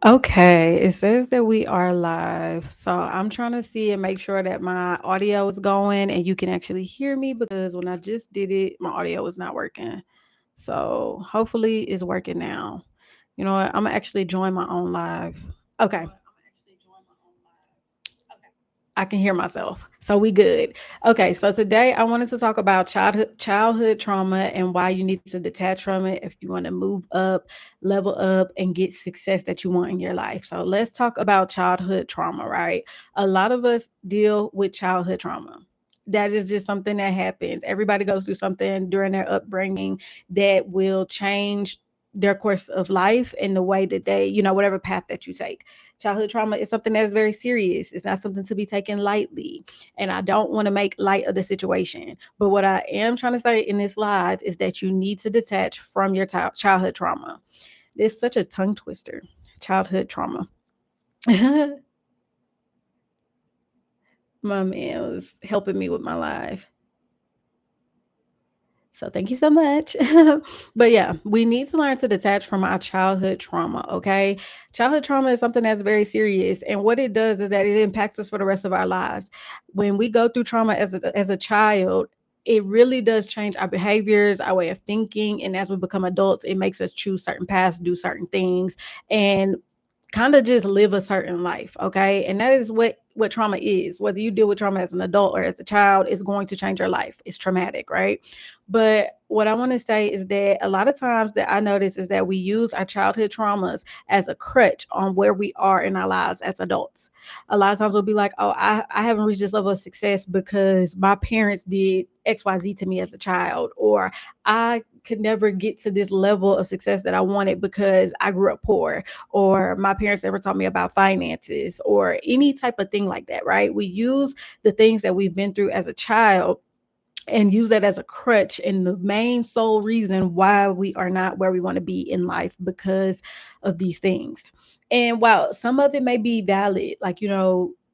Okay, it says that we are live. So I'm trying to see and make sure that my audio is going and you can actually hear me because when I just did it, my audio was not working. So hopefully it's working now. You know what? I'm gonna actually join my own live. Okay. I can hear myself. So we good. Okay, so today I wanted to talk about childhood trauma and why you need to detach from it if you want to move up, level up and get success that you want in your life. So let's talk about childhood trauma, right? A lot of us deal with childhood trauma. That is just something that happens. Everybody goes through something during their upbringing that will change their course of life and the way that they, whatever path that you take. Childhood trauma is something that's very serious. It's not something to be taken lightly. And I don't want to make light of the situation. But what I am trying to say in this live is that you need to detach from your childhood trauma. It's such a tongue twister. Childhood trauma. My man was helping me with my live. So thank you so much. But yeah, we need to learn to detach from our childhood trauma, okay? Childhood trauma is something that's very serious and what it does is that it impacts us for the rest of our lives. When we go through trauma as a child, it really does change our behaviors, our way of thinking, and as we become adults, it makes us choose certain paths, do certain things, and kind of just live a certain life, okay? And that is what trauma is. Whether you deal with trauma as an adult or as a child, it's going to change your life. It's traumatic, right? But what I want to say is that a lot of times that I notice is that we use our childhood traumas as a crutch on where we are in our lives as adults. A lot of times we'll be like, oh, I haven't reached this level of success because my parents did XYZ to me as a child, or I could never get to this level of success that I wanted because I grew up poor, or my parents never taught me about finances, or any type of thing like that, right? We use the things that we've been through as a child and use that as a crutch and the main sole reason why we are not where we want to be in life because of these things. And while some of it may be valid, like,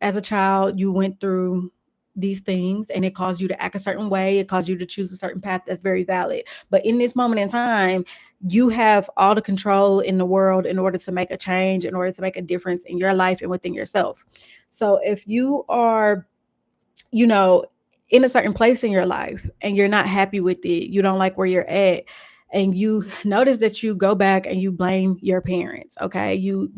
as a child, you went through these things and it caused you to act a certain way, it caused you to choose a certain path, that's very valid. But in this moment in time, you have all the control in the world in order to make a change, in order to make a difference in your life and within yourself. So if you are, you know, in a certain place in your life and you're not happy with it, you don't like where you're at, and you notice that you go back and you blame your parents, okay? You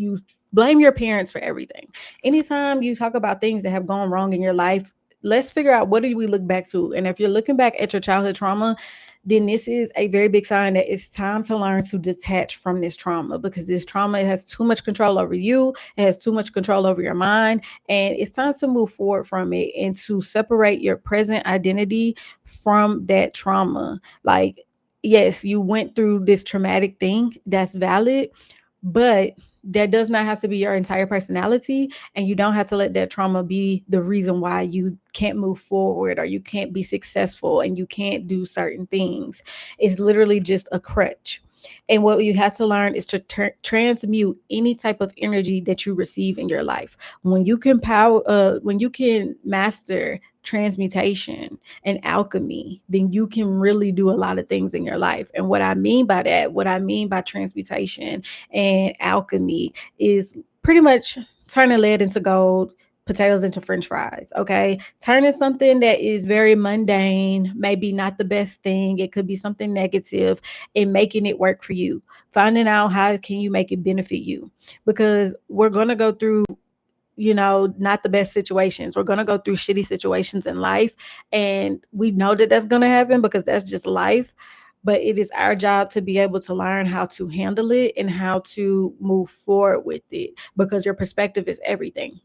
blame your parents for everything. Anytime you talk about things that have gone wrong in your life, let's figure out what do we look back to. And if you're looking back at your childhood trauma, then this is a very big sign that it's time to learn to detach from this trauma, because this trauma has too much control over you, it has too much control over your mind, and it's time to move forward from it and to separate your present identity from that trauma. Like, yes, you went through this traumatic thing, that's valid, but that does not have to be your entire personality, and you don't have to let that trauma be the reason why you can't move forward or you can't be successful and you can't do certain things. It's literally just a crutch. And what you have to learn is to transmute any type of energy that you receive in your life. When you can master transmutation and alchemy, then you can really do a lot of things in your life. And what I mean by that, what I mean by transmutation and alchemy, is pretty much turning lead into gold, potatoes into french fries, okay? Turning something that is very mundane, maybe not the best thing, it could be something negative, and making it work for you. Finding out how can you make it benefit you, because we're going to go through, not the best situations. We're going to go through shitty situations in life. And we know that that's going to happen because that's just life. But it is our job to be able to learn how to handle it and how to move forward with it, because your perspective is everything.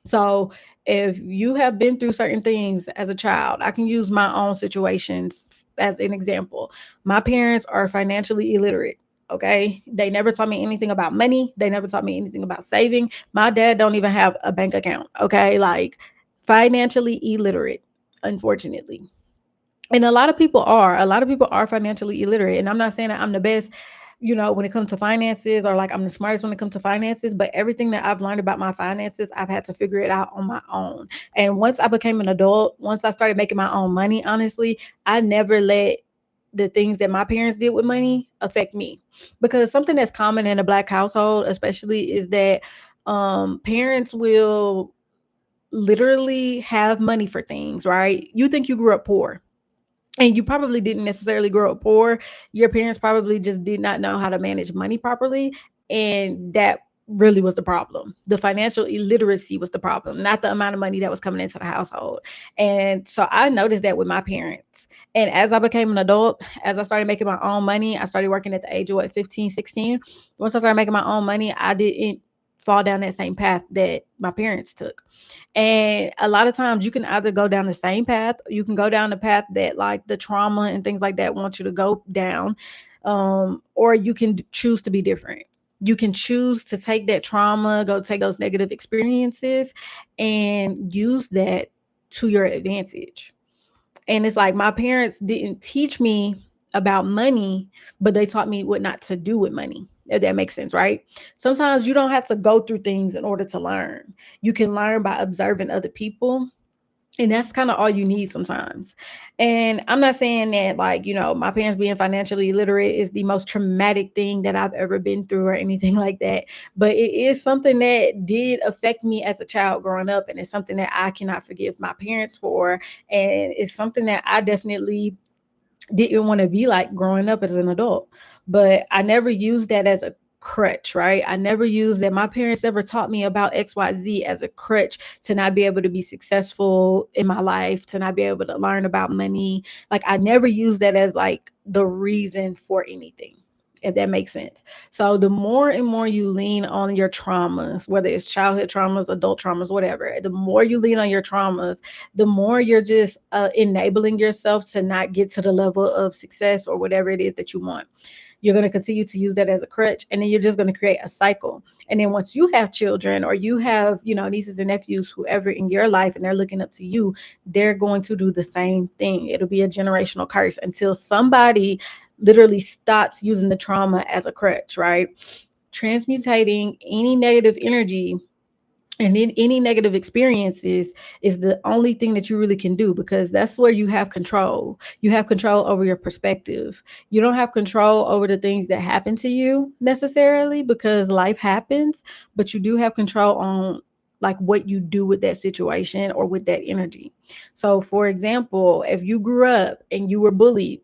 So if you have been through certain things as a child, I can use my own situations as an example. My parents are financially illiterate. Okay. They never taught me anything about money. They never taught me anything about saving. My dad don't even have a bank account. Okay. Like, financially illiterate, unfortunately. And a lot of people are financially illiterate, and I'm not saying that I'm the best, when it comes to finances, or like I'm the smartest when it comes to finances, but everything that I've learned about my finances, I've had to figure it out on my own. And once I became an adult, once I started making my own money, honestly, I never let the things that my parents did with money affect me. Because something that's common in a black household, especially, is that parents will literally have money for things, right? You think you grew up poor, and you probably didn't necessarily grow up poor. Your parents probably just did not know how to manage money properly. And that really was the problem. The financial illiteracy was the problem, not the amount of money that was coming into the household. And so I noticed that with my parents. And as I became an adult, as I started making my own money, I started working at the age of what, 15, 16. Once I started making my own money, I didn't fall down that same path that my parents took. And a lot of times you can either go down the same path, or you can go down the path that like the trauma and things like that want you to go down, or you can choose to be different. You can choose to take that trauma, go take those negative experiences, and use that to your advantage. And it's like my parents didn't teach me about money, but they taught me what not to do with money. If that makes sense, right? Sometimes you don't have to go through things in order to learn. You can learn by observing other people, and that's kind of all you need sometimes. And I'm not saying that, like, my parents being financially illiterate is the most traumatic thing that I've ever been through or anything like that. But it is something that did affect me as a child growing up. And it's something that I cannot forgive my parents for. And it's something that I definitely didn't want to be like growing up as an adult. But I never used that as a crutch, right? I never used that. My parents never taught me about XYZ as a crutch to not be able to be successful in my life, to not be able to learn about money. Like, I never used that as like the reason for anything. If that makes sense. So the more and more you lean on your traumas, whether it's childhood traumas, adult traumas, whatever, the more you lean on your traumas, the more you're just enabling yourself to not get to the level of success or whatever it is that you want. You're going to continue to use that as a crutch, and then you're just going to create a cycle. And then once you have children, or you have, nieces and nephews, whoever in your life, and they're looking up to you, they're going to do the same thing. It'll be a generational curse until somebody literally stops using the trauma as a crutch, right? Transmutating any negative energy and in any negative experiences is the only thing that you really can do, because that's where you have control. You have control over your perspective. You don't have control over the things that happen to you necessarily, because life happens, but you do have control on like what you do with that situation or with that energy. So for example, if you grew up and you were bullied,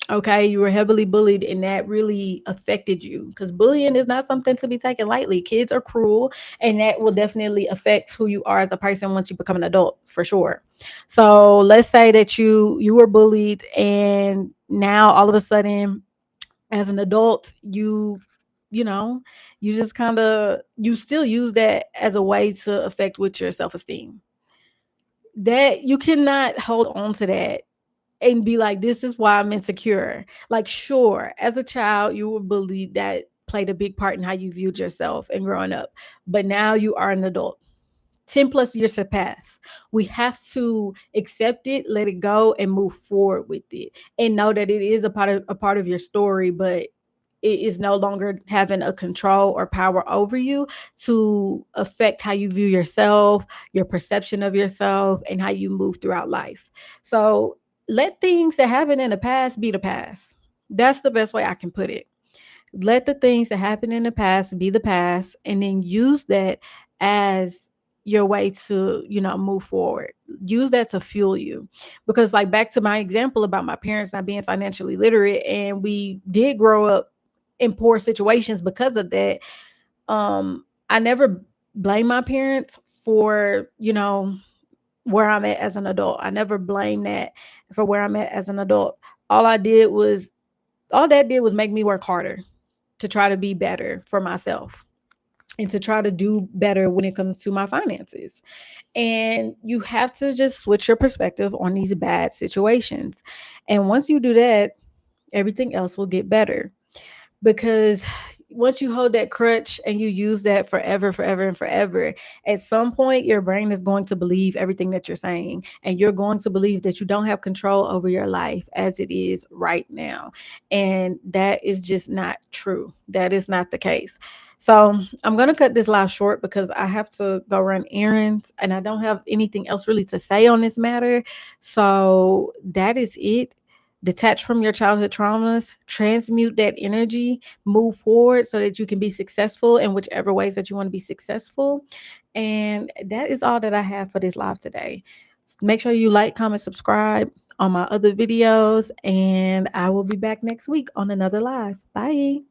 okay, you were heavily bullied, and that really affected you, because bullying is not something to be taken lightly. Kids are cruel, and that will definitely affect who you are as a person once you become an adult, for sure. So let's say that you were bullied, and now all of a sudden, as an adult, you know you just kind of, you still use that as a way to affect with your self-esteem. That you cannot hold on to that and be like, this is why I'm insecure. Like, sure, as a child, you were bullied. That played a big part in how you viewed yourself and growing up. But now you are an adult. 10 plus years have passed. We have to accept it, let it go, and move forward with it. And know that it is a part of your story, but it is no longer having a control or power over you to affect how you view yourself, your perception of yourself, and how you move throughout life. So let things that happened in the past be the past. That's the best way I can put it. Let the things that happened in the past be the past, and then use that as your way to, move forward. Use that to fuel you. Because, like, back to my example about my parents not being financially literate, and we did grow up in poor situations because of that. I never blame my parents for, where I'm at as an adult. I never blame that for where I'm at as an adult. All I did was, all that did was make me work harder to try to be better for myself, and to try to do better when it comes to my finances. And you have to just switch your perspective on these bad situations. And once you do that, everything else will get better. Because once you hold that crutch and you use that forever, forever, and forever, at some point your brain is going to believe everything that you're saying, and you're going to believe that you don't have control over your life as it is right now. And that is just not true. That is not the case. So I'm going to cut this live short because I have to go run errands, and I don't have anything else really to say on this matter. So that is it. Detach from your childhood traumas, transmute that energy, move forward so that you can be successful in whichever ways that you want to be successful. And that is all that I have for this live today. Make sure you like, comment, subscribe on my other videos, and I will be back next week on another live. Bye.